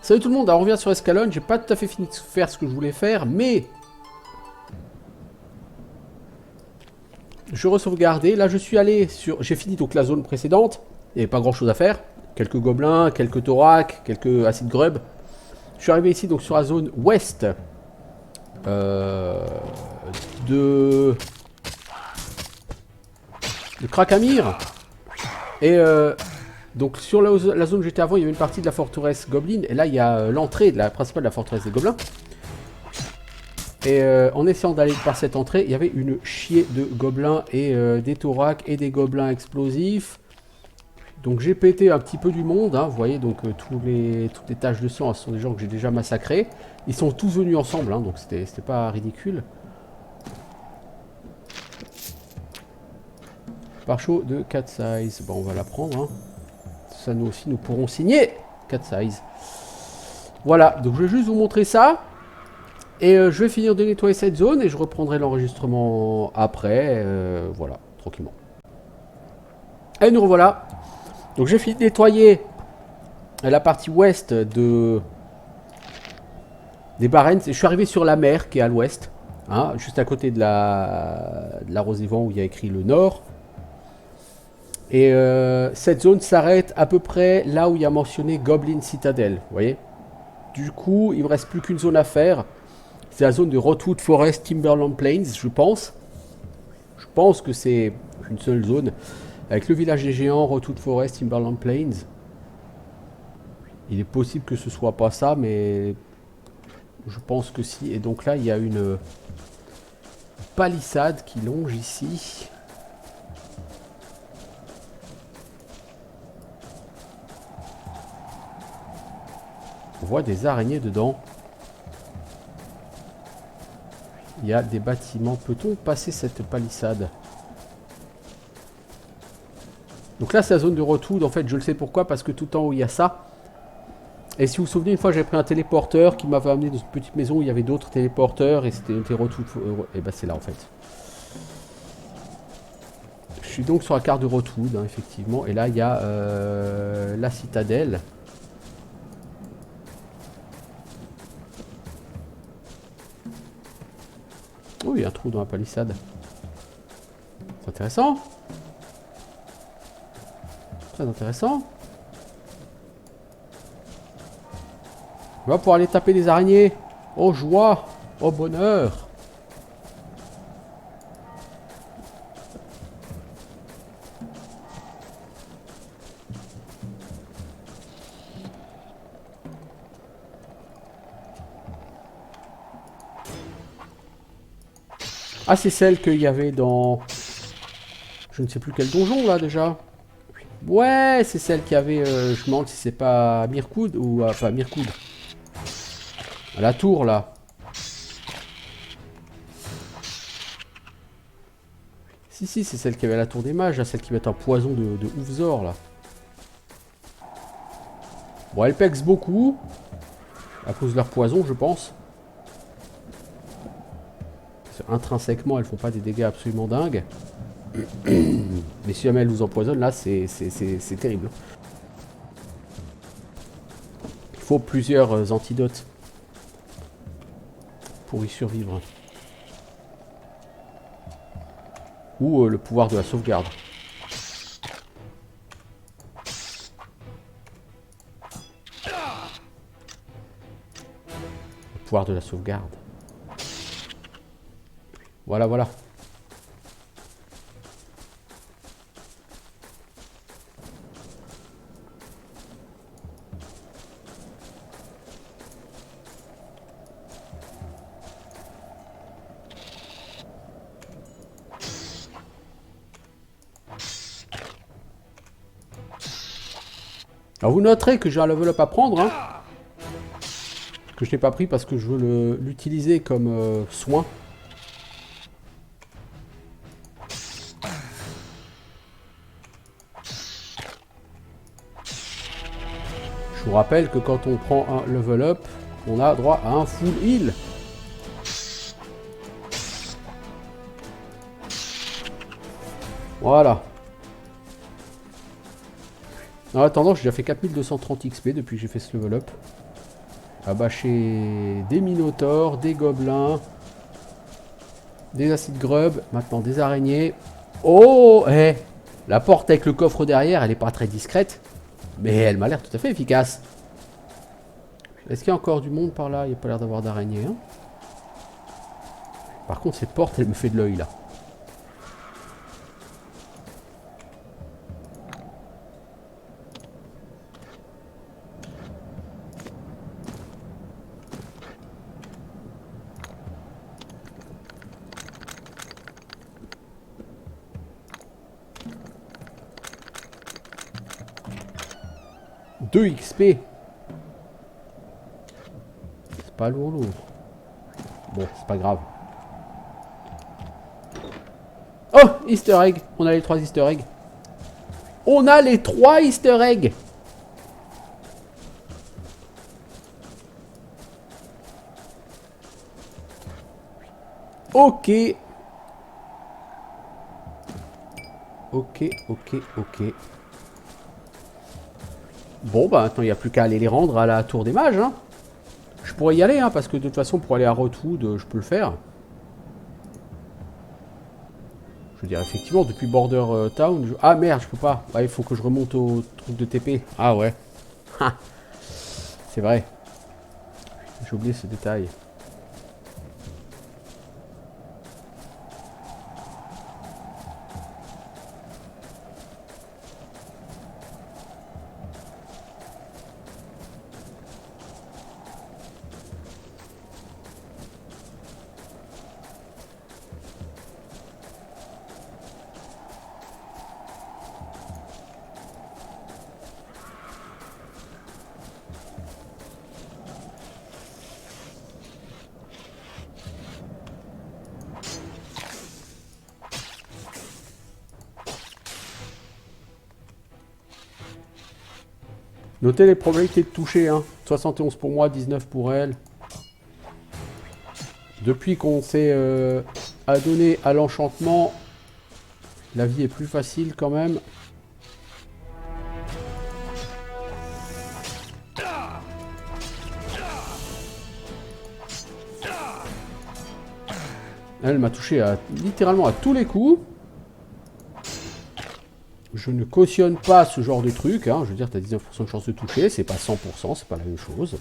Salut tout le monde, alors on revient sur Escalon, j'ai pas tout à fait fini de faire ce que je voulais faire, mais... Je re-sauvegardais, là je suis allé sur... J'ai fini donc la zone précédente, il n'y avait pas grand chose à faire. Quelques gobelins, quelques thorax, quelques acides grub. Je suis arrivé ici donc sur la zone ouest de Krakamir. Et donc sur la zone où j'étais avant, il y avait une partie de la forteresse Goblin. Et là, il y a l'entrée de la principale de la forteresse des Gobelins. Et en essayant d'aller par cette entrée, il y avait une chier de gobelins et des thorax et des gobelins explosifs. Donc j'ai pété un petit peu du monde, hein, vous voyez, donc toutes les taches de sang, ce sont des gens que j'ai déjà massacrés. Ils sont tous venus ensemble, hein, donc c'était pas ridicule. Pare-chaud de 4 size, bon on va la prendre. Hein. Ça nous aussi, nous pourrons signer 4 size. Voilà, donc je vais juste vous montrer ça. Et je vais finir de nettoyer cette zone et je reprendrai l'enregistrement après, voilà, tranquillement. Et nous revoilà. Donc j'ai fini de nettoyer la partie ouest des Barrens. Je suis arrivé sur la mer qui est à l'ouest, hein, juste à côté de la Rosevent où il y a écrit le nord. Et cette zone s'arrête à peu près là où il y a mentionné Goblin Citadel, vous voyez. Du coup, il ne me reste plus qu'une zone à faire. C'est la zone de Rotwood Forest Timberland Plains, je pense. Je pense que c'est une seule zone. Avec le village des géants, Rotwood Forest Timberland Plains. Il est possible que ce soit pas ça, mais je pense que si. Et donc là, il y a une palissade qui longe ici. On voit des araignées dedans. Il y a des bâtiments. Peut-on passer cette palissade? Donc là, c'est la zone de Rotwood. En fait, je le sais pourquoi. Parce que tout en haut, il y a ça. Et si vous vous souvenez, une fois, j'avais pris un téléporteur qui m'avait amené dans une petite maison où il y avait d'autres téléporteurs. Et c'était Rotwood. Et ben, c'est là, en fait. Je suis donc sur la carte de Rotwood, hein, effectivement. Et là, il y a la citadelle. Oh, il y a un trou dans la palissade. C'est intéressant. Très intéressant. On va pouvoir aller taper des araignées. Oh joie. Oh bonheur. Ah, c'est celle qu'il y avait dans... Je ne sais plus quel donjon là déjà. Ouais, c'est celle qui avait... je me demande si c'est pas Mirkoud ou... enfin, Mirkoud. À la tour là. Si, si, c'est celle qui avait à la tour des mages, là, celle qui va être un poison de Oufzor là. Bon, elles pexent beaucoup. À cause de leur poison, je pense. Intrinsèquement, elles font pas des dégâts absolument dingues. Mais si jamais elles vous empoisonnent, là, c'est terrible. Il faut plusieurs antidotes pour y survivre. Ou le pouvoir de la sauvegarde. Le pouvoir de la sauvegarde. Voilà, voilà. Alors vous noterez que j'ai un level up à prendre, hein, que je n'ai pas pris parce que je veux l'utiliser comme soin. Je vous rappelle que quand on prend un level up, on a droit à un full heal. Voilà. En attendant, j'ai déjà fait 4230 XP depuis que j'ai fait ce level up. à bâcher des minotaures, des gobelins, des acides grub, maintenant des araignées. Oh, la porte avec le coffre derrière, elle est pas très discrète, mais elle m'a l'air tout à fait efficace. Est-ce qu'il y a encore du monde par là? Il n'y a pas l'air d'avoir d'araignées. Hein. Par contre, cette porte, elle me fait de l'œil là. « 2 XP. C'est pas lourd. Bon, c'est pas grave. Oh, Easter egg. On a les 3 Easter eggs. On a les 3 Easter eggs. Ok. Ok. Bon, bah maintenant il n'y a plus qu'à aller les rendre à la tour des mages. Hein. Je pourrais y aller, hein, parce que de toute façon, pour aller à Rotwood, je peux le faire. Je veux dire, effectivement, depuis Border Town... Ah merde, je peux pas. Ouais, il faut que je remonte au truc de TP. Ah ouais. C'est vrai. J'ai oublié ce détail. Notez les probabilités de toucher, hein. 71 pour moi, 19 pour elle. Depuis qu'on s'est adonné à l'enchantement, la vie est plus facile quand même. Elle m'a touché littéralement à tous les coups. Je ne cautionne pas ce genre de truc. Hein. Je veux dire, tu as 19% de chance de toucher. C'est pas 100%, c'est pas la même chose.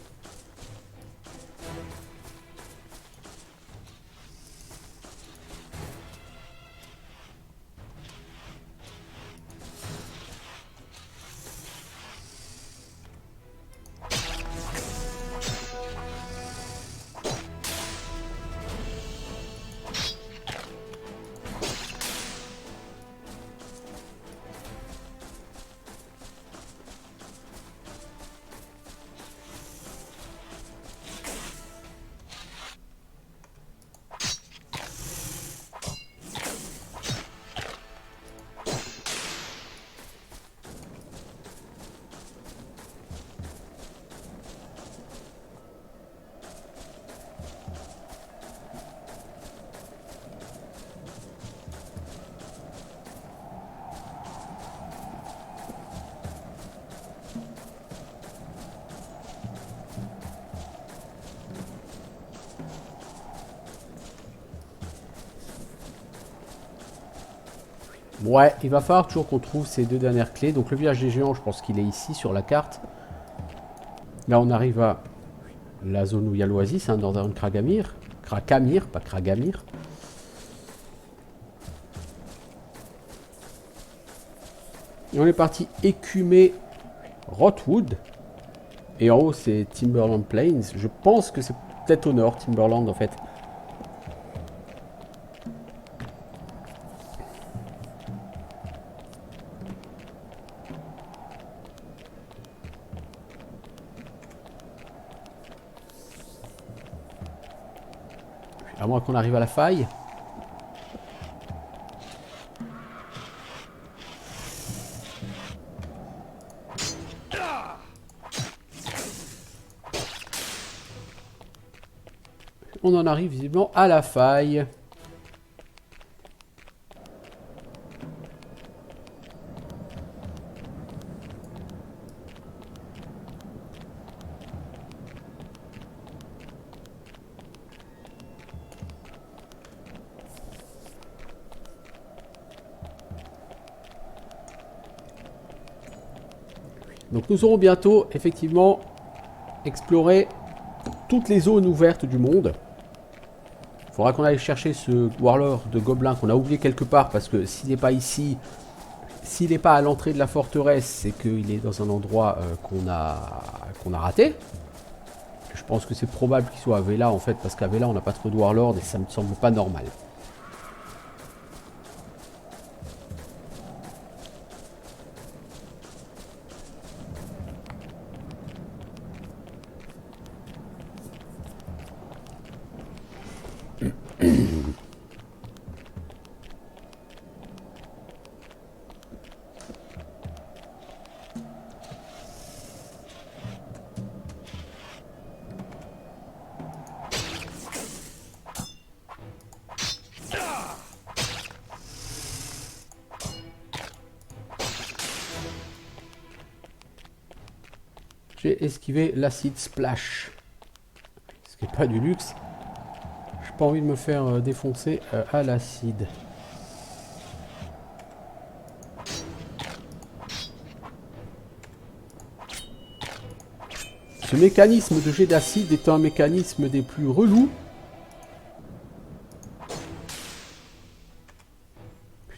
Ouais, il va falloir toujours qu'on trouve ces 2 dernières clés. Donc le village des géants, je pense qu'il est ici sur la carte. Là, on arrive à la zone où il y a l'oasis, hein, Northern Kragamir. Krakamir, pas Kragamir. Et on est parti écumer Rotwood. Et en haut, c'est Timberland Plains. Je pense que c'est peut-être au nord, Timberland, en fait. À moins qu'on arrive à la faille. On en arrive visiblement à la faille. Donc nous aurons bientôt, effectivement, exploré toutes les zones ouvertes du monde. Il faudra qu'on aille chercher ce Warlord de gobelins qu'on a oublié quelque part, parce que s'il n'est pas ici, s'il n'est pas à l'entrée de la forteresse, c'est qu'il est dans un endroit qu'on a raté. Je pense que c'est probable qu'il soit à Vela en fait, parce qu'à Vela on n'a pas trop de Warlord et ça me semble pas normal. J'ai esquivé l'acide splash. Ce qui n'est pas du luxe. J'ai pas envie de me faire défoncer à l'acide. Ce mécanisme de jet d'acide est un mécanisme des plus relous.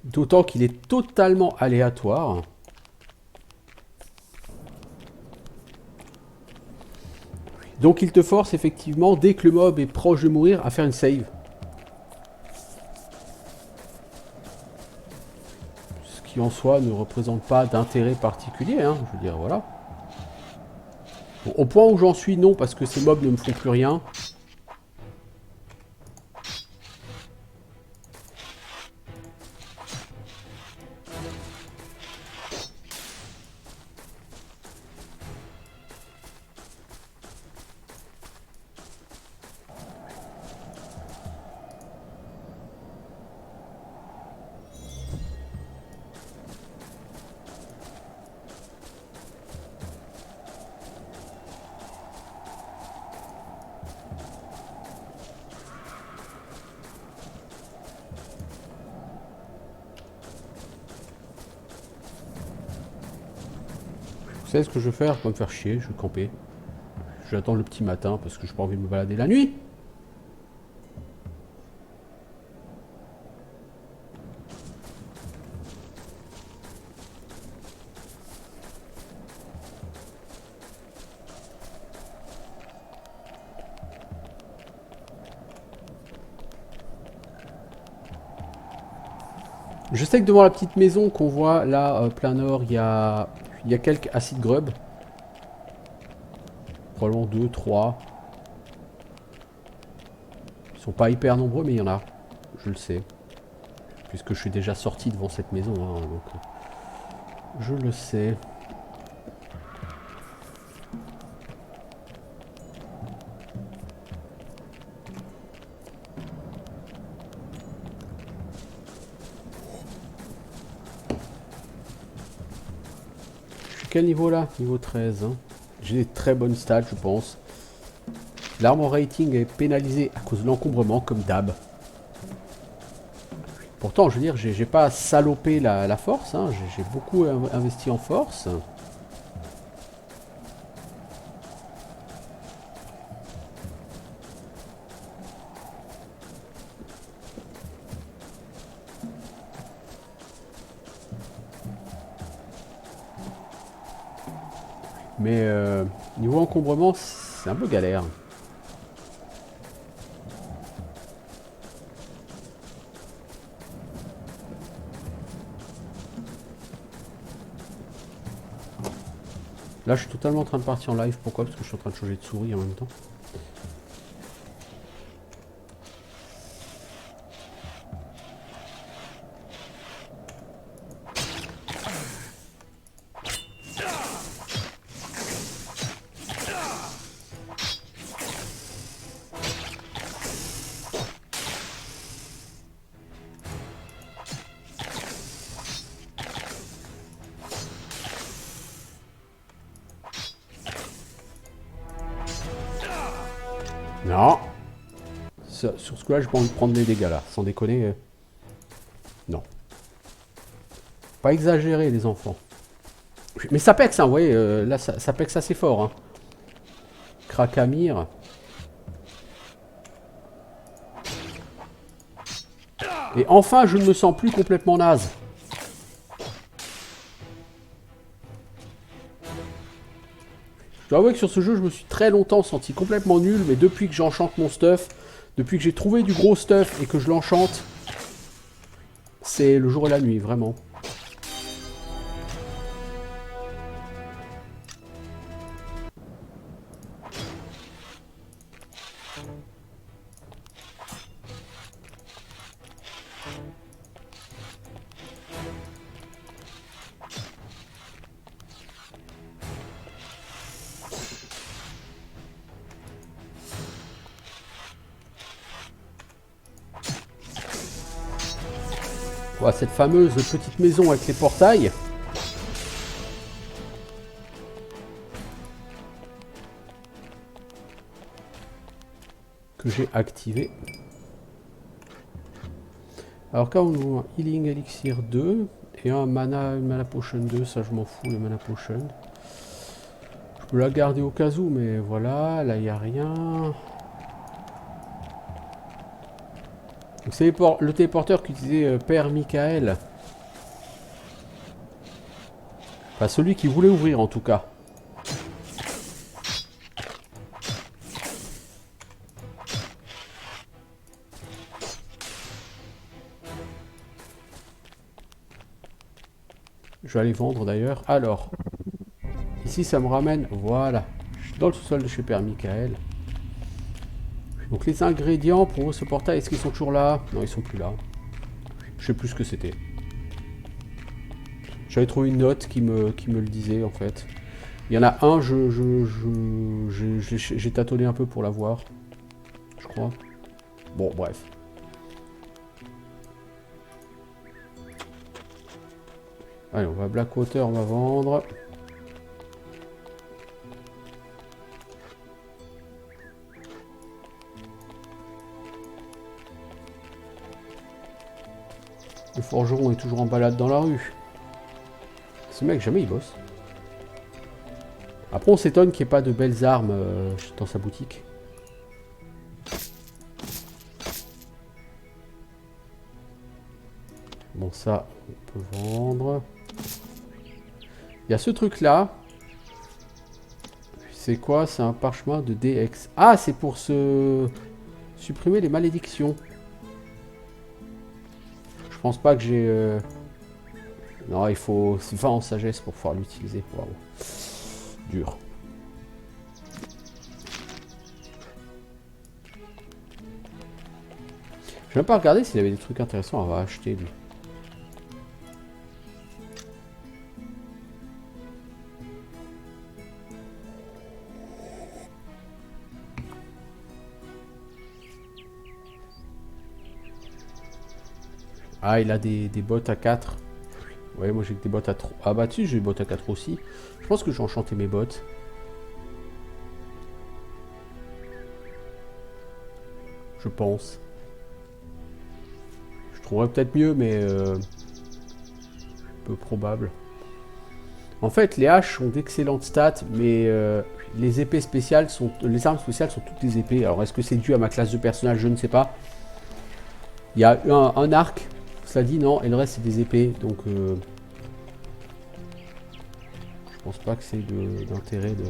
D'autant qu'il est totalement aléatoire. Donc il te force effectivement, dès que le mob est proche de mourir, à faire une save. Ce qui en soi ne représente pas d'intérêt particulier, hein, je veux dire, voilà. Bon, au point où j'en suis, non, parce que ces mobs ne me font plus rien. Vous savez ce que je vais faire? Je vais pas me faire chier, je vais camper. Je vais attendre le petit matin parce que j'ai pas envie de me balader la nuit. Je sais que devant la petite maison qu'on voit là, plein nord, il y a quelques acid grubs. Probablement 2, 3. Ils sont pas hyper nombreux, mais il y en a. Je le sais. Puisque je suis déjà sorti devant cette maison. Hein, donc, je le sais. Je suis quel niveau là? Niveau 13. Hein. J'ai des très bonnes stats, je pense. L'armor rating est pénalisé à cause de l'encombrement, comme d'hab. Pourtant, je veux dire, j'ai pas salopé la force. Hein. J'ai beaucoup investi en force. Mais niveau encombrement, c'est un peu galère. Là, je suis totalement en train de partir en live. Pourquoi? Parce que je suis en train de changer de souris en même temps. Non. Sur ce coup-là, j'ai pas envie de prendre des dégâts là. Sans déconner. Non. Pas exagérer, les enfants. Mais ça pexe, hein, vous voyez, là ça pexe assez fort. Hein. Krakamir. Et enfin, je ne me sens plus complètement naze. Je dois avouer que sur ce jeu, je me suis très longtemps senti complètement nul, mais depuis que j'enchante mon stuff, depuis que j'ai trouvé du gros stuff et que je l'enchante, c'est le jour et la nuit, vraiment. Voilà, cette fameuse petite maison avec les portails. Que j'ai activé. Alors quand on ouvre un Healing Elixir 2 et un mana Potion 2, ça je m'en fous, le Mana Potion. Je peux la garder au cas où, mais voilà, là il n'y a rien. Donc c'est le téléporteur qu'utilisait Père Michael. Enfin celui qui voulait ouvrir en tout cas. Je vais aller vendre d'ailleurs. Alors, ici ça me ramène, voilà, dans le sous-sol de chez Père Michael. Donc les ingrédients pour ce portail, est-ce qu'ils sont toujours là? Non, ils sont plus là. Je sais plus ce que c'était. J'avais trouvé une note qui me le disait en fait. Il y en a un, j'ai tâtonné un peu pour l'avoir. Je crois. Bon, bref. Allez, on va Blackwater, on va vendre. Le forgeron est toujours en balade dans la rue. Ce mec, jamais il bosse. Après, on s'étonne qu'il n'y ait pas de belles armes dans sa boutique. Bon, ça, on peut vendre. Il y a ce truc-là. C'est quoi? C'est un parchemin de DX. Ah, c'est pour se supprimer les malédictions. Je pense pas que j'ai... Non, il faut 20 en sagesse pour pouvoir l'utiliser. Waouh. Dur. Je vais même pas regarder s'il y avait des trucs intéressants à acheter, lui. Ah, il a des bottes à 4. Ouais, moi j'ai que des bottes à 3. Ah bah dessus j'ai des bottes à 4 aussi. Je pense que j'ai enchanté mes bottes. Je pense. Je trouverais peut-être mieux, mais... peu probable. En fait, les haches ont d'excellentes stats, mais les épées spéciales sont... Les armes spéciales sont toutes des épées. Alors, est-ce que c'est dû à ma classe de personnage? Je ne sais pas. Il y a un arc, cela dit, non, et le reste c'est des épées, donc... je pense pas que c'est d'intérêt de...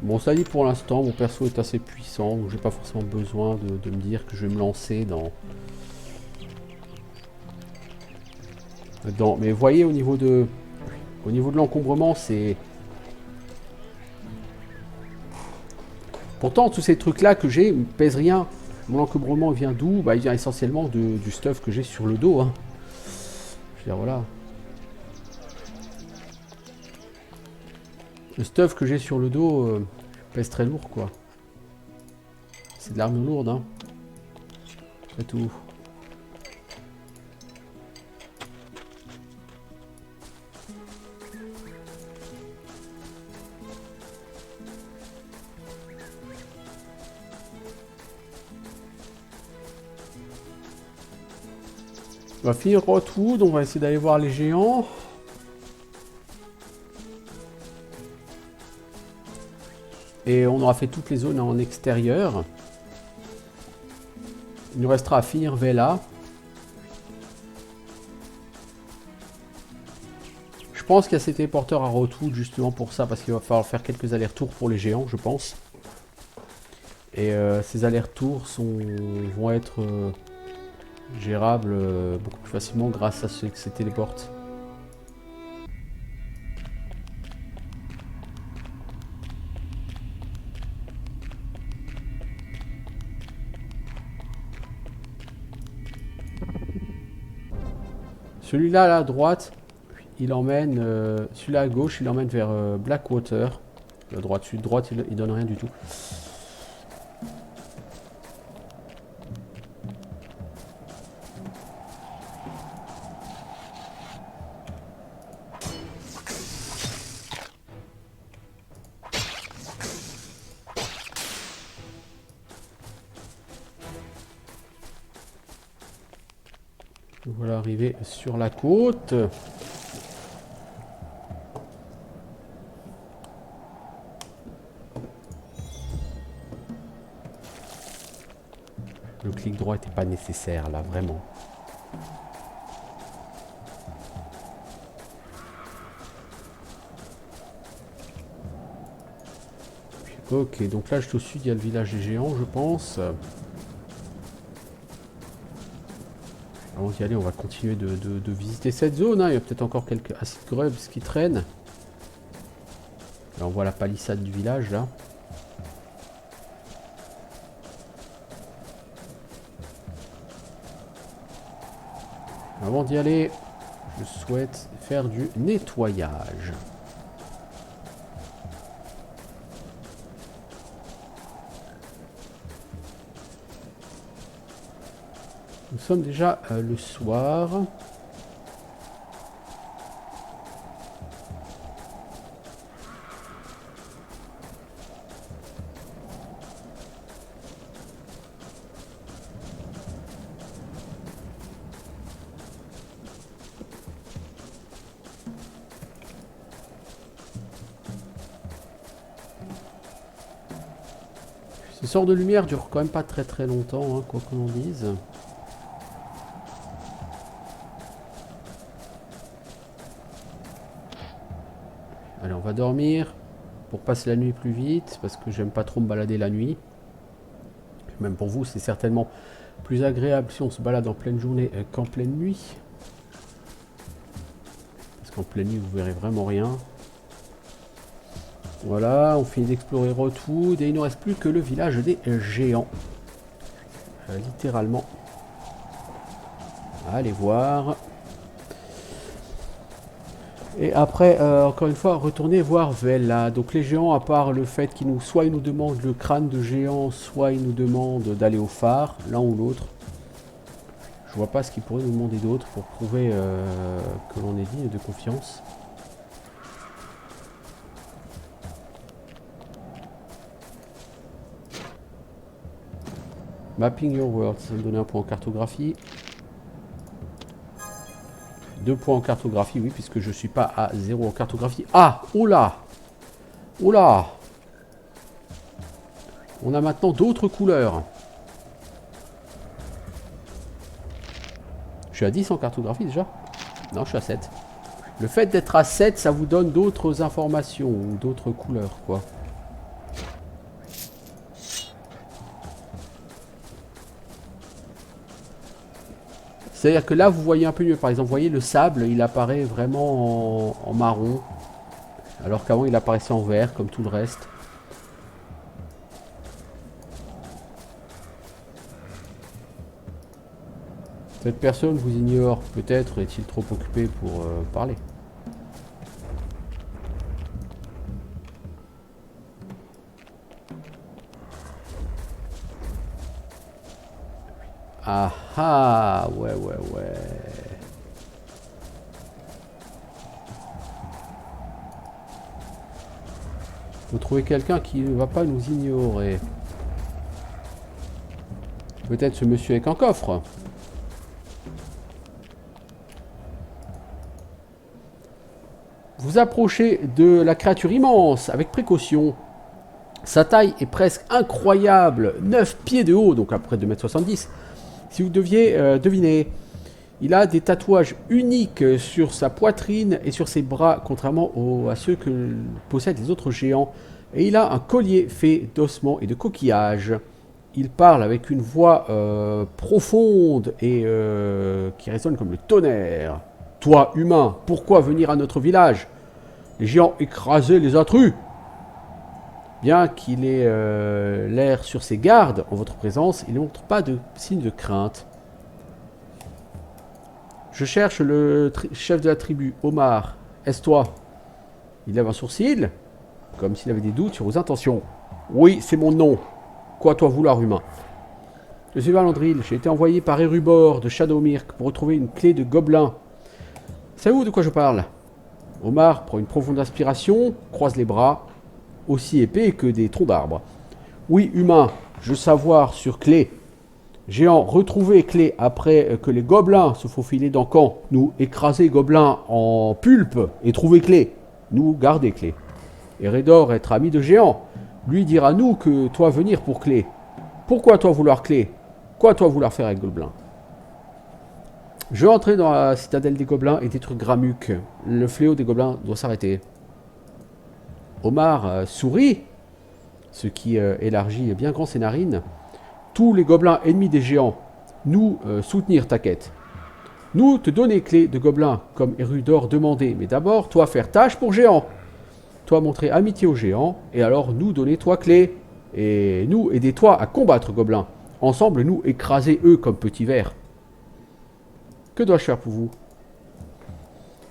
Bon, ça dit pour l'instant, mon perso est assez puissant, donc j'ai pas forcément besoin de me dire que je vais me lancer dans... Mais vous voyez, au niveau de l'encombrement, c'est... Pourtant, tous ces trucs-là que j'ai ne pèsent rien. Mon encombrement vient d'où? Bah, il vient essentiellement du stuff que j'ai sur le dos. Hein. Je veux dire, voilà. Le stuff que j'ai sur le dos pèse très lourd, quoi. C'est de l'arme lourde, hein. C'est tout. On va finir Rotwood, on va essayer d'aller voir les géants. Et on aura fait toutes les zones en extérieur. Il nous restera à finir Vela. Je pense qu'il y a ces téléporteurs à Rotwood justement pour ça, parce qu'il va falloir faire quelques allers-retours pour les géants, je pense. Et ces allers-retours vont être gérables beaucoup plus facilement grâce à ces téléportes. Celui-là là, à droite, il emmène... celui-là à gauche, il emmène vers Blackwater. La droite, celui de droite, il donne rien du tout. Voilà, arrivé sur la côte. Le clic droit n'était pas nécessaire là, vraiment. Ok, donc là, juste au sud, il y a le village des géants, je pense. Avant d'y aller, on va continuer de visiter cette zone. Hein. Il y a peut-être encore quelques acid grubs qui traînent. Là, on voit la palissade du village, là. Avant d'y aller, je souhaite faire du nettoyage. Nous sommes déjà le soir. Ces sorts de lumière durent quand même pas très longtemps, hein, quoi qu'on en dise. Allez, on va dormir pour passer la nuit plus vite, parce que j'aime pas trop me balader la nuit. Même pour vous, c'est certainement plus agréable si on se balade en pleine journée qu'en pleine nuit. Parce qu'en pleine nuit, vous verrez vraiment rien. Voilà, on finit d'explorer Rotwood et il ne nous reste plus que le village des géants. Littéralement. Allez voir. Et après, encore une fois, retourner voir Vela. Donc les géants, à part le fait qu'ils soit ils nous demandent le crâne de géant, soit ils nous demandent d'aller au phare, l'un ou l'autre. Je vois pas ce qu'ils pourraient nous demander d'autre pour prouver que l'on est digne de confiance. Mapping your world, ça va me donner un point en cartographie. 2 points en cartographie, oui, puisque je suis pas à 0 en cartographie. Ah, oula, oula. On a maintenant d'autres couleurs. Je suis à 10 en cartographie déjà? Non, je suis à 7. Le fait d'être à 7, ça vous donne d'autres informations ou d'autres couleurs, quoi. C'est-à-dire que là, vous voyez un peu mieux. Par exemple, vous voyez le sable, il apparaît vraiment en marron. Alors qu'avant, il apparaissait en vert, comme tout le reste. Cette personne vous ignore. Peut-être est-il trop occupé pour parler. Ah ah, ouais, ouais, ouais. Faut trouver quelqu'un qui ne va pas nous ignorer. Peut-être ce monsieur avec un coffre. Vous approchez de la créature immense avec précaution. Sa taille est presque incroyable, 9 pieds de haut, donc à peu près 2,70 m. Si vous deviez deviner, il a des tatouages uniques sur sa poitrine et sur ses bras, contrairement à ceux que possèdent les autres géants. Et il a un collier fait d'ossements et de coquillages. Il parle avec une voix profonde et qui résonne comme le tonnerre. Toi, humain, pourquoi venir à notre village? Les géants écrasaient les intrus. Bien qu'il ait l'air sur ses gardes en votre présence, il ne montre pas de signe de crainte. Je cherche le chef de la tribu, Omar. Est-ce toi? Il lève un sourcil, comme s'il avait des doutes sur vos intentions. Oui, c'est mon nom. Quoi toi vouloir, humain? Je suis Valandril, j'ai été envoyé par Erubor de Shadowmirk pour retrouver une clé de gobelin. Savez-vous de quoi je parle? Omar prend une profonde inspiration, croise les bras, aussi épais que des troncs d'arbres. Oui, humain, je savoir sur clé. Géant, retrouver clé après que les gobelins se faufilaient dans camp. Nous écraser gobelins en pulpe et trouver clé. Nous garder clé. Eredor être ami de géant. Lui dire à nous que toi venir pour clé. Pourquoi toi vouloir clé? Quoi toi vouloir faire avec gobelins? Je vais entrer dans la citadelle des gobelins et détruire Gramuk. Le fléau des gobelins doit s'arrêter. Omar sourit, ce qui élargit bien grand ses narines. Tous les gobelins ennemis des géants, nous soutenir ta quête. Nous te donner clé de gobelins, comme Erudor demandait, mais d'abord, toi faire tâche pour géant. Toi montrer amitié aux géants, et alors nous donner toi clé. Et nous aider toi à combattre gobelins. Ensemble, nous écraser eux comme petits vers. Que dois-je faire pour vous?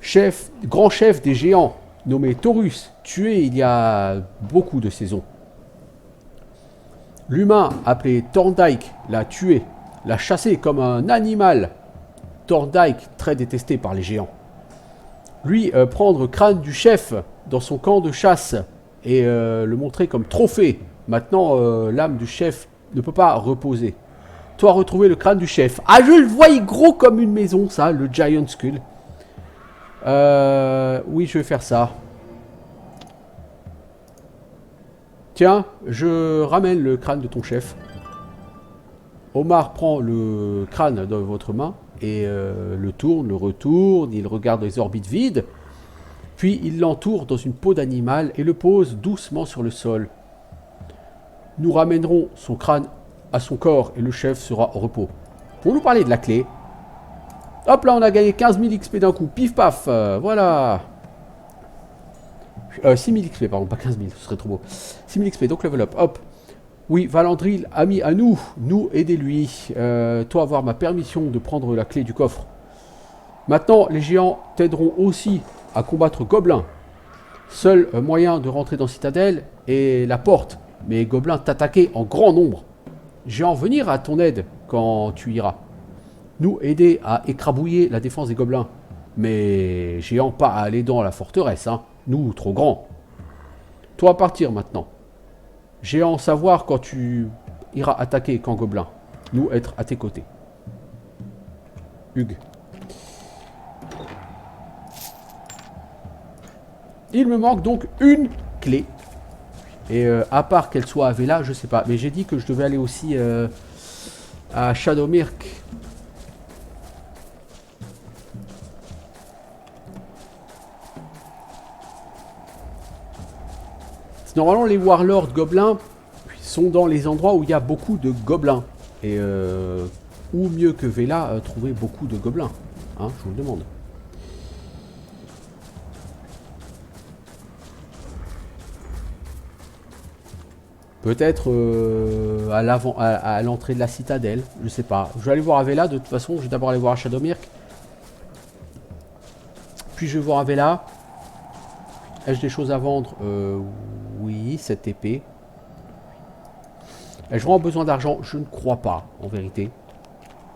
Chef, grand chef des géants, nommé Taurus, tué il y a beaucoup de saisons. L'humain appelé Thorndyke l'a tué, l'a chassé comme un animal. Thorndyke, très détesté par les géants. Lui, prendre crâne du chef dans son camp de chasse et le montrer comme trophée. Maintenant, l'âme du chef ne peut pas reposer. Toi, retrouver le crâne du chef. Ah, je le voyais gros comme une maison, ça, le Giant Skull. Oui, je vais faire ça. Tiens, je ramène le crâne de ton chef. Omar prend le crâne dans votre main et le tourne, le retourne, il regarde les orbites vides, puis il l'entoure dans une peau d'animal et le pose doucement sur le sol. Nous ramènerons son crâne à son corps et le chef sera au repos. Pour nous parler de la clé, hop là on a gagné 15 000 XP d'un coup, pif paf, voilà. 6 000 XP, pardon, pas 15 000, ce serait trop beau. 6 000 XP, donc level up, hop. Oui, Valandril, ami à nous, aidez-lui. Toi, avoir ma permission de prendre la clé du coffre. Maintenant, les géants t'aideront aussi à combattre Gobelins. Seul moyen de rentrer dans Citadelle est la porte, mais Gobelins t'attaquer en grand nombre. Géants venir à ton aide quand tu iras. Nous aider à écrabouiller la défense des Gobelins. Mais Géants pas à aller dans la forteresse, hein. Nous, trop grands. Toi, partir maintenant. Géant savoir quand tu iras attaquer camp gobelin. Nous être à tes côtés. Hugues. Il me manque donc une clé. Et à part qu'elle soit à Vela, je sais pas. Mais j'ai dit que je devais aller aussi à Shadowmirk. Normalement, les warlords gobelins sont dans les endroits où il y a beaucoup de gobelins. Et où mieux que Vela trouver beaucoup de gobelins, hein, je vous le demande. Peut-être à l'entrée de la citadelle, je sais pas. Je vais aller voir à Vela, de toute façon, je vais d'abord aller voir à Shadowmirk. Puis je vais voir à Vela. Ai-je des choses à vendre? Oui, cette épée. Ai-je vraiment besoin d'argent? Je ne crois pas, en vérité.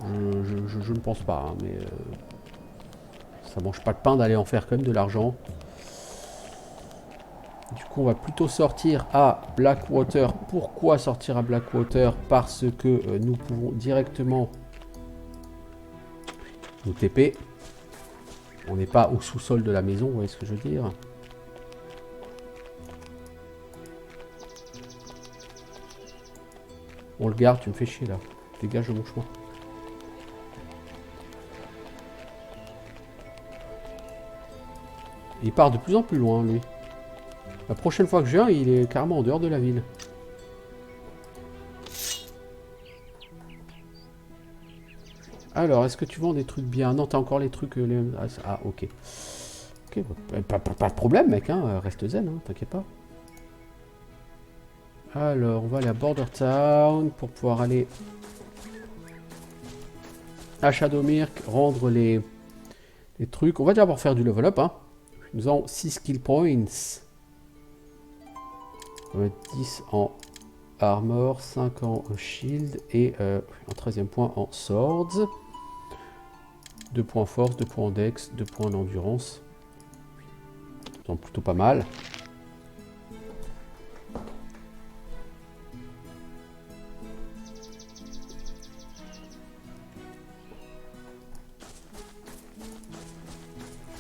Je ne pense pas, hein, mais ça mange pas de pain d'aller en faire quand même de l'argent. Du coup, on va plutôt sortir à Blackwater. Pourquoi sortir à Blackwater? Parce que nous pouvons directement nous TP. On n'est pas au sous-sol de la maison, vous voyez ce que je veux dire? On le garde, tu me fais chier là. Dégage de mon chemin. Il part de plus en plus loin, lui. La prochaine fois que je viens, il est carrément en dehors de la ville. Alors, est-ce que tu vends des trucs bien? Non, t'as encore les trucs... Ah, ok. Ok, pas de problème, mec, hein. Reste zen, hein, t'inquiète pas. Alors, on va aller à Border Town pour pouvoir aller à Shadowmirk, rendre les trucs. On va d'abord faire du level up, hein. Nous avons 6 skill points. On va mettre 10 en armor, 5 en shield et un 13e point en swords. 2 points en force, 2 points en dex, 2 points en endurance. Donc plutôt pas mal.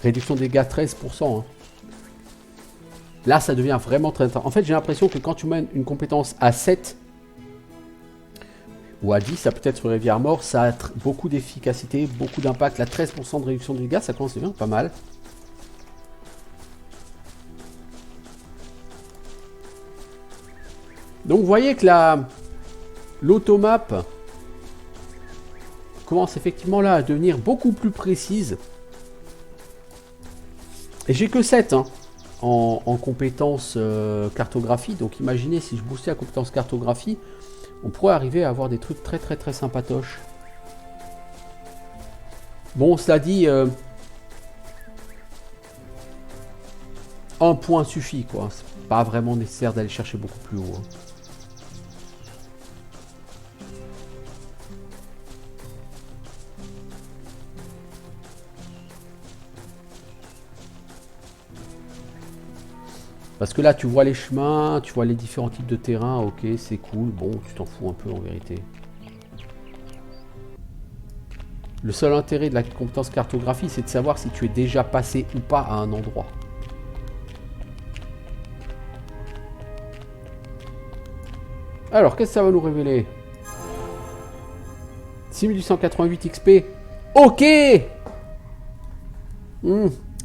Réduction des dégâts 13%. Hein. Là, ça devient vraiment très intense. En fait, j'ai l'impression que quand tu mènes une compétence à 7 ou à 10, ça peut être sur Heavy Armor, ça a beaucoup d'efficacité, beaucoup d'impact. La 13% de réduction de dégâts, ça commence à devenir pas mal. Donc, vous voyez que l'automap commence effectivement là à devenir beaucoup plus précise. Et j'ai que 7 hein, en compétences cartographie. Donc imaginez si je boostais la compétence cartographie, on pourrait arriver à avoir des trucs très sympatoches. Bon, cela dit, un point suffit quoi. C'est pas vraiment nécessaire d'aller chercher beaucoup plus haut. Hein. Parce que là, tu vois les chemins, tu vois les différents types de terrain, ok, c'est cool. Bon, tu t'en fous un peu en vérité. Le seul intérêt de la compétence cartographie, c'est de savoir si tu es déjà passé ou pas à un endroit. Alors, qu'est-ce que ça va nous révéler? 6888 XP. Ok.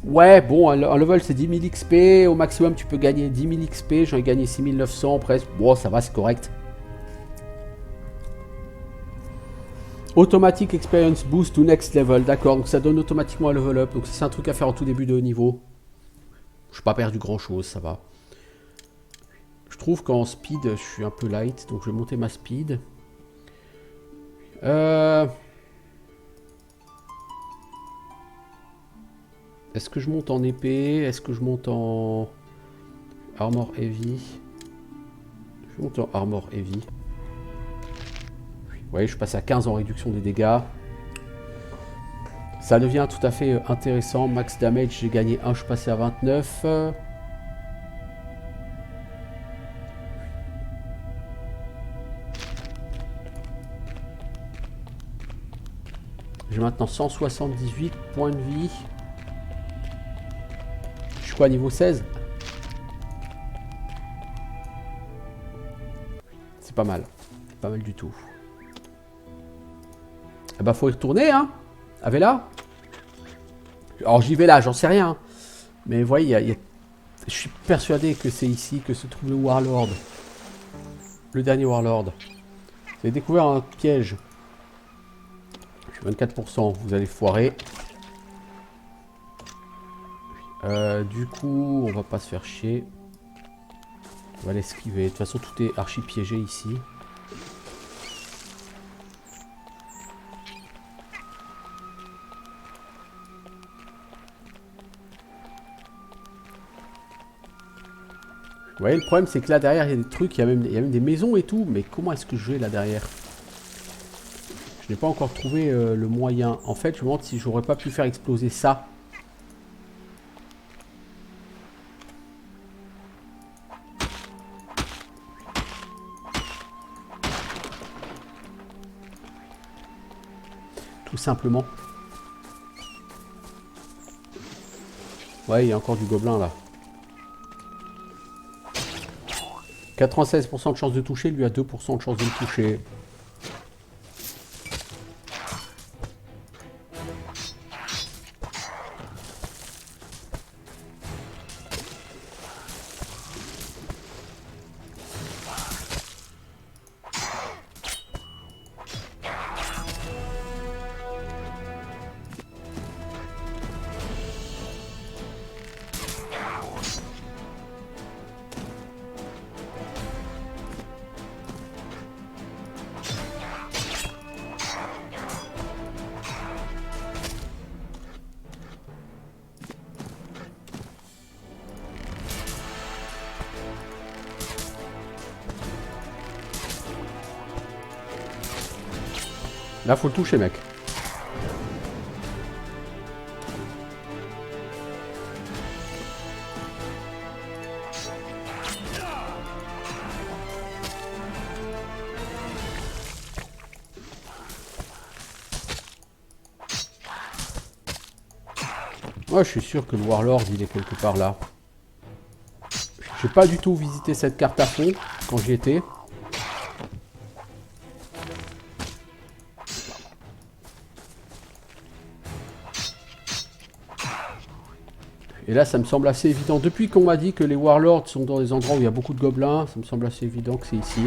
Ouais, bon, un level c'est 10 000 XP, au maximum tu peux gagner 10 000 XP, j'en ai gagné 6 900 presque, bon ça va, c'est correct. Automatic Experience Boost to Next Level, d'accord, donc ça donne automatiquement un level up, donc c'est un truc à faire en tout début de niveau. Je n'ai pas perdu grand chose, ça va. Je trouve qu'en speed, je suis un peu light, donc je vais monter ma speed. Est-ce que je monte en épée? Est-ce que je monte en armor heavy? Je monte en armor heavy. Vous voyez, je passe à 15 en réduction des dégâts. Ça devient tout à fait intéressant. Max damage, j'ai gagné 1, je suis passé à 29. J'ai maintenant 178 points de vie. Je suis quoi, niveau 16? C'est pas mal. C'est pas mal du tout. Eh ben, faut y retourner, hein. Avella. Alors, j'y vais là, j'en sais rien. Mais vous voyez, je suis persuadé que c'est ici que se trouve le Warlord. Le dernier Warlord. Vous avez découvert un piège. Je suis 24%, vous allez foirer. Du coup, on va pas se faire chier. On va l'esquiver. De toute façon, tout est archi piégé ici. Vous voyez, le problème, c'est que là, derrière, il y a des trucs, il y a même des maisons et tout. Mais comment est-ce que je vais là derrière? Je n'ai pas encore trouvé le moyen. En fait, je me demande si j'aurais pas pu faire exploser ça. Tout simplement. Ouais, il y a encore du gobelin là. 96% de chance de toucher, lui a 2% de chance de me toucher. Là, faut le toucher, mec. Ouais, je suis sûr que le Warlord, il est quelque part là. J'ai pas du tout visité cette carte à fond quand j'y étais. Et là, ça me semble assez évident. Depuis qu'on m'a dit que les Warlords sont dans des endroits où il y a beaucoup de gobelins, ça me semble assez évident que c'est ici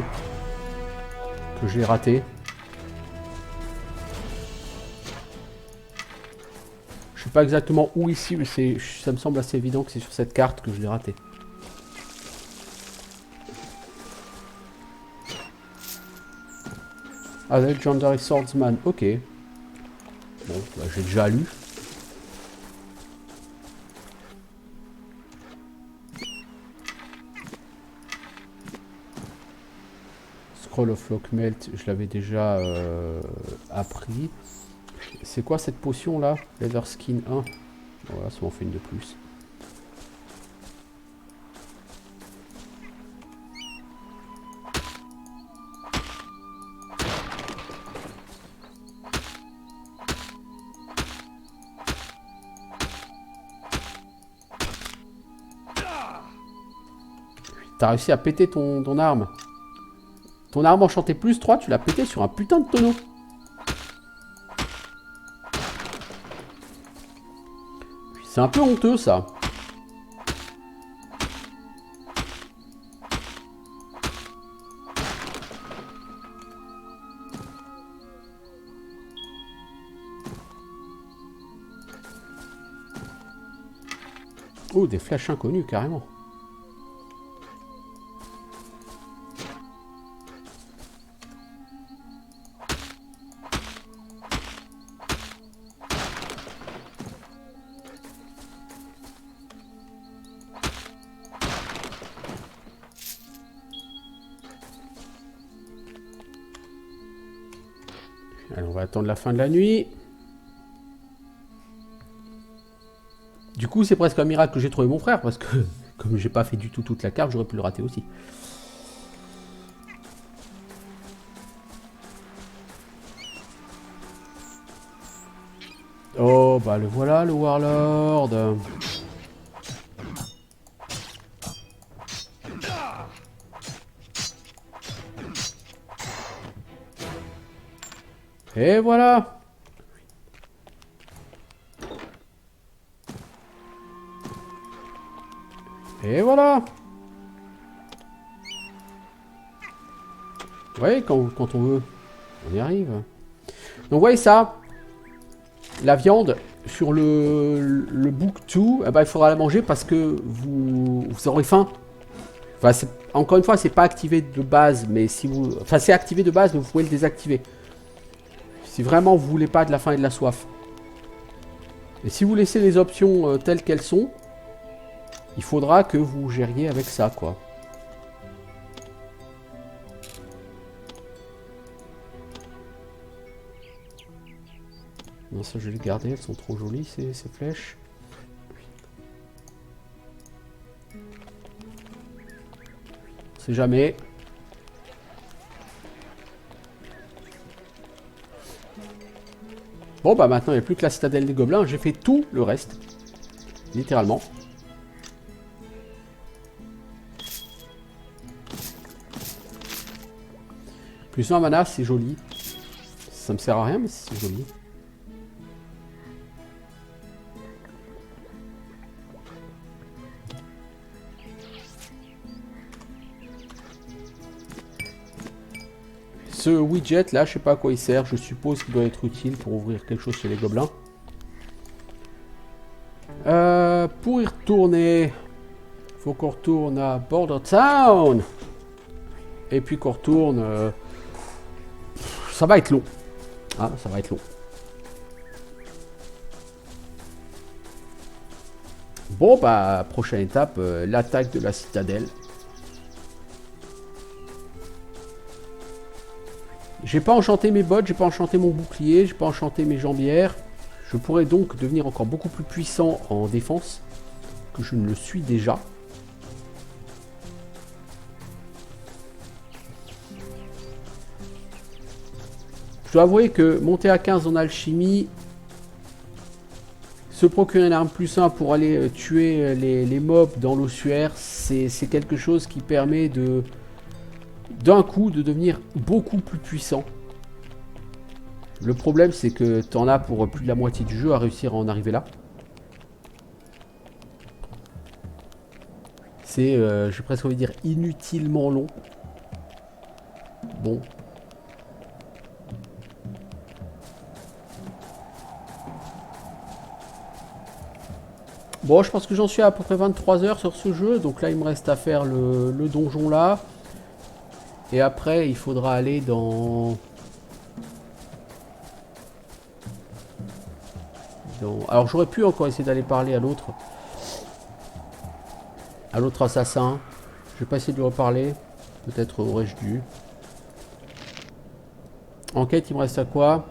que j'ai raté. Je sais pas exactement où ici, mais ça me semble assez évident que c'est sur cette carte que je l'ai raté. Ah, Legendary Swordsman, ok. Bon, bah, j'ai déjà lu. Scroll of Lockmelt, je l'avais déjà appris. C'est quoi cette potion là? Leather Skin 1. Voilà, ça m'en fait une de plus. T'as réussi à péter ton arme. Ton arme enchantée plus 3, tu l'as pété sur un putain de tonneau. C'est un peu honteux ça. Oh, des flèches inconnues carrément. Allez, on va attendre la fin de la nuit. Du coup, c'est presque un miracle que j'ai trouvé mon frère, parce que comme j'ai pas fait du tout toute la carte, j'aurais pu le rater aussi. Oh, bah le voilà, le Warlord. Et voilà. Et voilà. Ouais, quand on veut, on y arrive. Donc, voyez ça. La viande sur le book 2, eh ben, il faudra la manger parce que vous aurez faim. Enfin, encore une fois, c'est pas activé de base, mais si vous... Enfin, c'est activé de base, mais vous pouvez le désactiver. Si vraiment vous voulez pas de la faim et de la soif. Et si vous laissez les options telles qu'elles sont, il faudra que vous gériez avec ça, quoi. Non, ça je vais les garder, elles sont trop jolies ces flèches. On sait jamais. Bon bah maintenant il n'y a plus que la citadelle des gobelins, j'ai fait tout le reste. Littéralement. Plus un mana, c'est joli. Ça me sert à rien mais c'est joli. Ce widget là, je sais pas à quoi il sert, je suppose qu'il doit être utile pour ouvrir quelque chose chez les gobelins. Pour y retourner, faut qu'on retourne à Border Town. Et puis qu'on retourne... ça va être long. Ah, ça va être long. Bon, bah, prochaine étape, l'attaque de la citadelle. J'ai pas enchanté mes bottes, j'ai pas enchanté mon bouclier, j'ai pas enchanté mes jambières. Je pourrais donc devenir encore beaucoup plus puissant en défense que je ne le suis déjà. Je dois avouer que monter à 15 en alchimie, se procurer une arme plus 1 pour aller tuer les mobs dans l'ossuaire, c'est quelque chose qui permet de d'un coup de devenir beaucoup plus puissant. Le problème c'est que t'en as pour plus de la moitié du jeu à réussir à en arriver là. C'est, j'ai presque envie de dire, inutilement long. Bon. Bon, je pense que j'en suis à peu près 23 heures sur ce jeu. Donc là, il me reste à faire le donjon là. Et après, il faudra aller dans... Alors, j'aurais pu encore essayer d'aller parler à l'autre. À l'autre assassin. Je vais pas essayer de lui reparler. Peut-être aurais-je dû. Enquête, il me reste à quoi?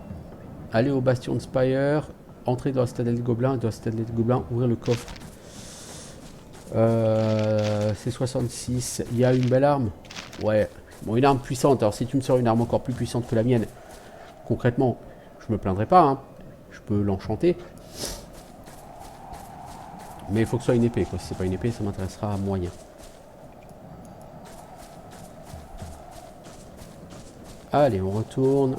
Aller au Bastion de Spire. Entrer dans la citadelle des gobelins. Dans la citadelle des gobelins, ouvrir le coffre. C'est 66. Il y a une belle arme. Ouais. Bon, une arme puissante. Alors, si tu me sors une arme encore plus puissante que la mienne, concrètement, je me plaindrai pas. Hein. Je peux l'enchanter. Mais il faut que ce soit une épée, quoi. Si c'est pas une épée, ça m'intéressera à moyen. Allez, on retourne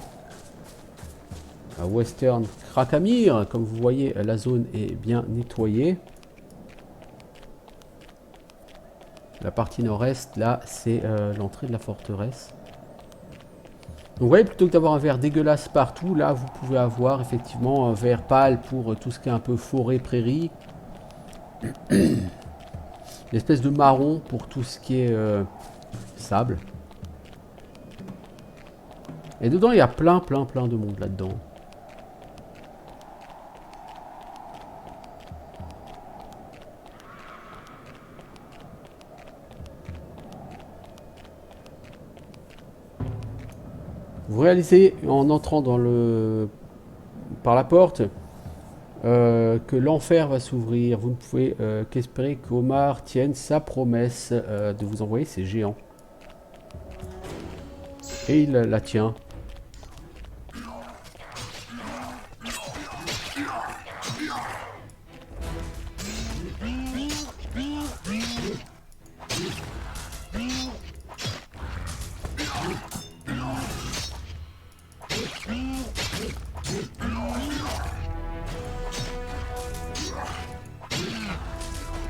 à Western Krakhamir. Comme vous voyez, la zone est bien nettoyée. La partie nord-est, là, c'est l'entrée de la forteresse. Donc vous voyez, plutôt que d'avoir un vert dégueulasse partout, là, vous pouvez avoir effectivement un vert pâle pour tout ce qui est un peu forêt, prairie. Une espèce de marron pour tout ce qui est sable. Et dedans, il y a plein de monde là-dedans. Vous réalisez en entrant dans par la porte que l'enfer va s'ouvrir. Vous ne pouvez qu'espérer qu'Omar tienne sa promesse de vous envoyer ces géants. Et il la tient.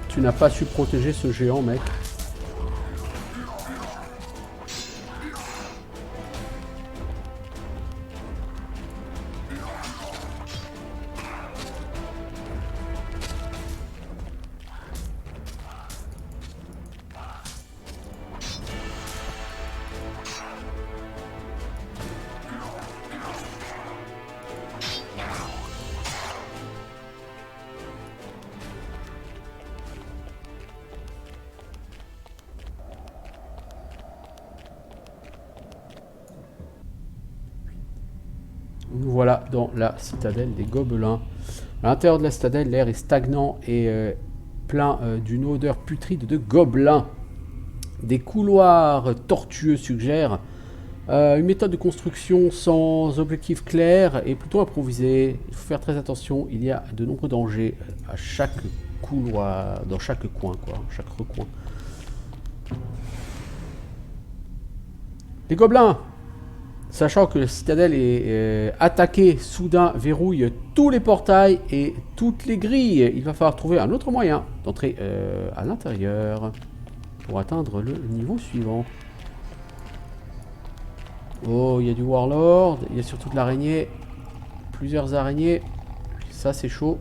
Tu n'as pas su protéger ce géant, mec. Nous voilà dans la citadelle des gobelins. À l'intérieur de la citadelle, l'air est stagnant et plein d'une odeur putride de gobelins. Des couloirs tortueux suggèrent une méthode de construction sans objectif clair et plutôt improvisée. Il faut faire très attention, il y a de nombreux dangers à chaque couloir, dans chaque coin, quoi, chaque recoin. Les gobelins, sachant que la citadelle est attaquée, soudain verrouille tous les portails et toutes les grilles. Il va falloir trouver un autre moyen d'entrer à l'intérieur pour atteindre le niveau suivant. Oh, il y a du Warlord, il y a surtout de l'araignée. Plusieurs araignées. Ça, c'est chaud.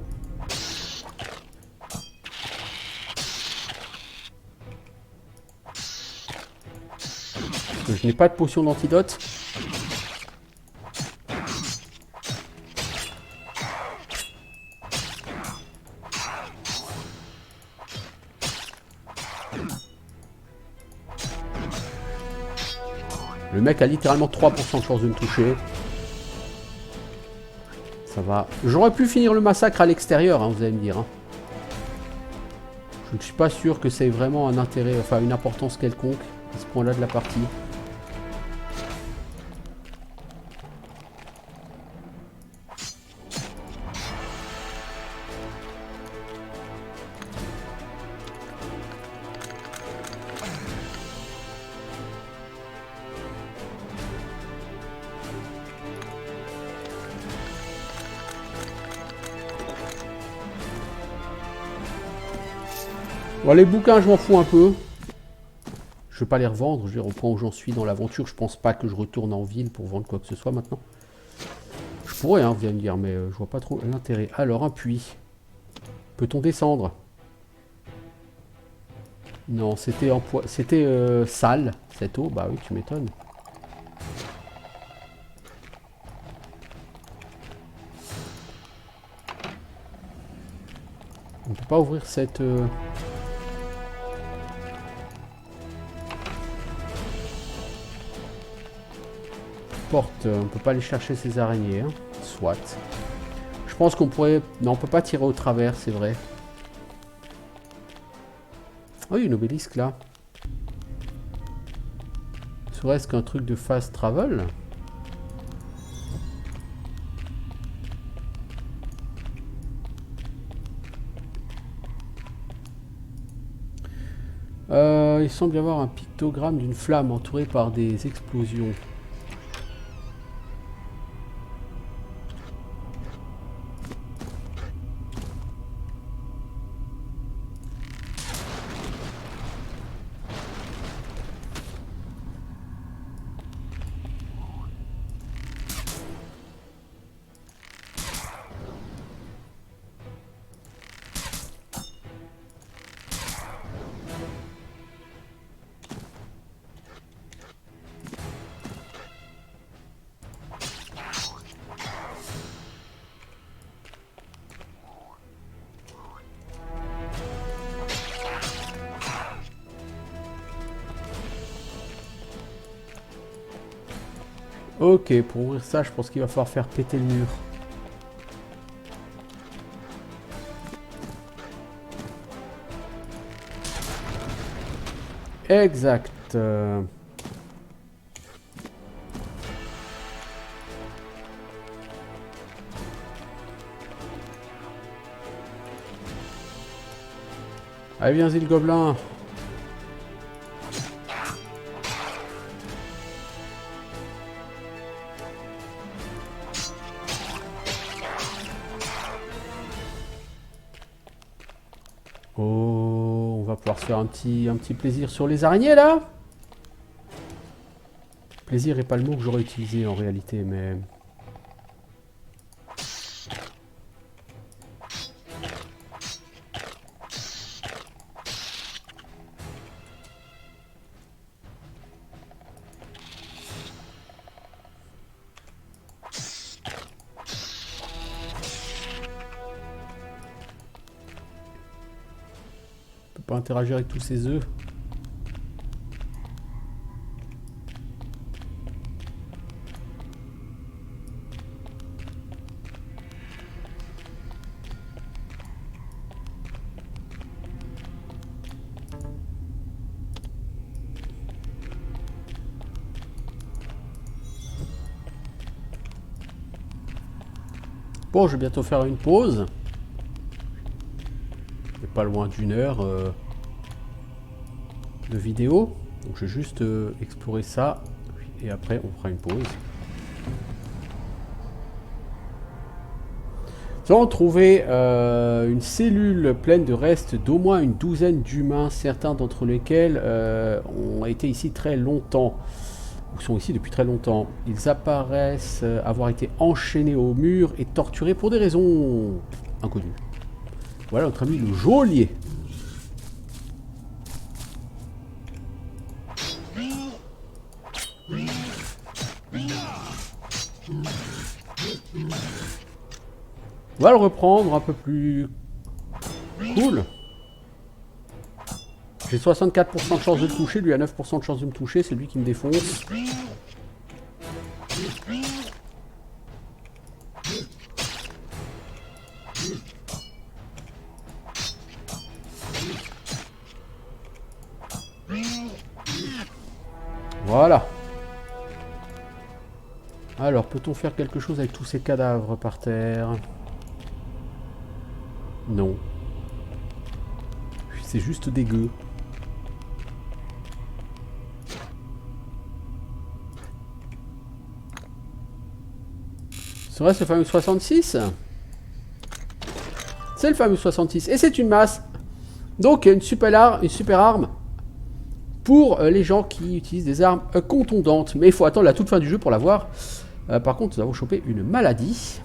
Parce que je n'ai pas de potion d'antidote. Le mec a littéralement 3% de chance de me toucher. Ça va. J'aurais pu finir le massacre à l'extérieur, hein, vous allez me dire. Hein. Je ne suis pas sûr que c'est vraiment un intérêt, enfin une importance quelconque à ce point-là de la partie. Bon, les bouquins, je m'en fous un peu. Je vais pas les revendre. Je vais reprendre où j'en suis dans l'aventure. Je pense pas que je retourne en ville pour vendre quoi que ce soit maintenant. Je pourrais, hein, vous allez me dire, mais je vois pas trop l'intérêt. Alors, un puits. Peut-on descendre? Non, c'était sale, cette eau. Bah oui, tu m'étonnes. On peut pas ouvrir cette... porte. On peut pas aller chercher ces araignées. Hein. Soit. Je pense qu'on pourrait... Non, on peut pas tirer au travers, c'est vrai. Oh, il y a une obélisque là. Serait-ce qu'un truc de fast travel? Il semble y avoir un pictogramme d'une flamme entourée par des explosions. Ok, pour ouvrir ça, je pense qu'il va falloir faire péter le mur. Exact. Allez, viens-y le gobelin. Oh, on va pouvoir se faire un petit plaisir sur les araignées là. Plaisir n'est pas le mot que j'aurais utilisé en réalité, mais... On peut pas interagir avec tous ces œufs. Bon, je vais bientôt faire une pause. C'est pas loin d'une heure de vidéo. Donc je vais juste explorer ça. Et après, on fera une pause. Nous avons trouvé une cellule pleine de restes d'au moins une douzaine d'humains, certains d'entre lesquels ont été ici très longtemps, ou sont ici depuis très longtemps. Ils apparaissent avoir été enchaînés au mur et torturés pour des raisons inconnues. Voilà notre ami le geôlier. On va le reprendre un peu plus cool. J'ai 64% de chance de le toucher, lui a 9% de chance de me toucher, c'est lui qui me défonce. Voilà. Alors, peut-on faire quelque chose avec tous ces cadavres par terre? Non. C'est juste dégueu. Serait-ce le fameux 66? C'est le fameux 66. Et c'est une masse. Donc, une super arme pour les gens qui utilisent des armes contondantes. Mais il faut attendre la toute fin du jeu pour l'avoir. Par contre, nous avons chopé une maladie.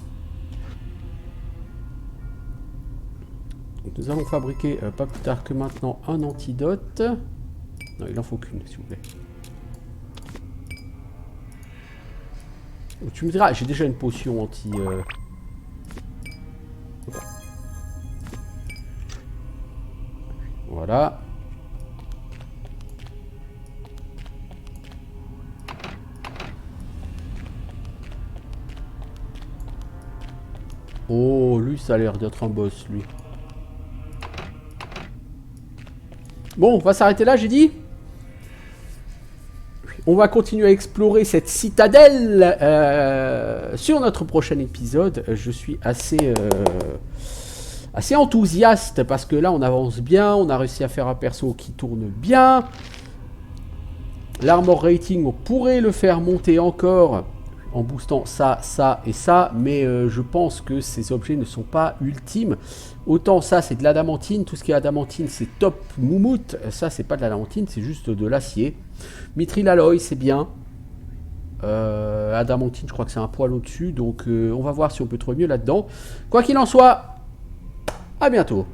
Donc, nous allons fabriquer, pas plus tard que maintenant, un antidote. Non, il en faut qu'une, s'il vous plaît. Donc, tu me diras, j'ai déjà une potion anti... Voilà. Oh, lui, ça a l'air d'être un boss, lui. Bon, on va s'arrêter là, j'ai dit. On va continuer à explorer cette citadelle sur notre prochain épisode. Je suis assez enthousiaste parce que là, on avance bien. On a réussi à faire un perso qui tourne bien. L'armor rating, on pourrait le faire monter encore en boostant ça, ça et ça, mais je pense que ces objets ne sont pas ultimes. Autant ça, c'est de l'adamantine, tout ce qui est adamantine, c'est top moumoute. Ça, c'est pas de l'adamantine, c'est juste de l'acier. Mithril alloy, c'est bien. Adamantine, je crois que c'est un poil au-dessus, donc on va voir si on peut trouver mieux là-dedans. Quoi qu'il en soit, à bientôt.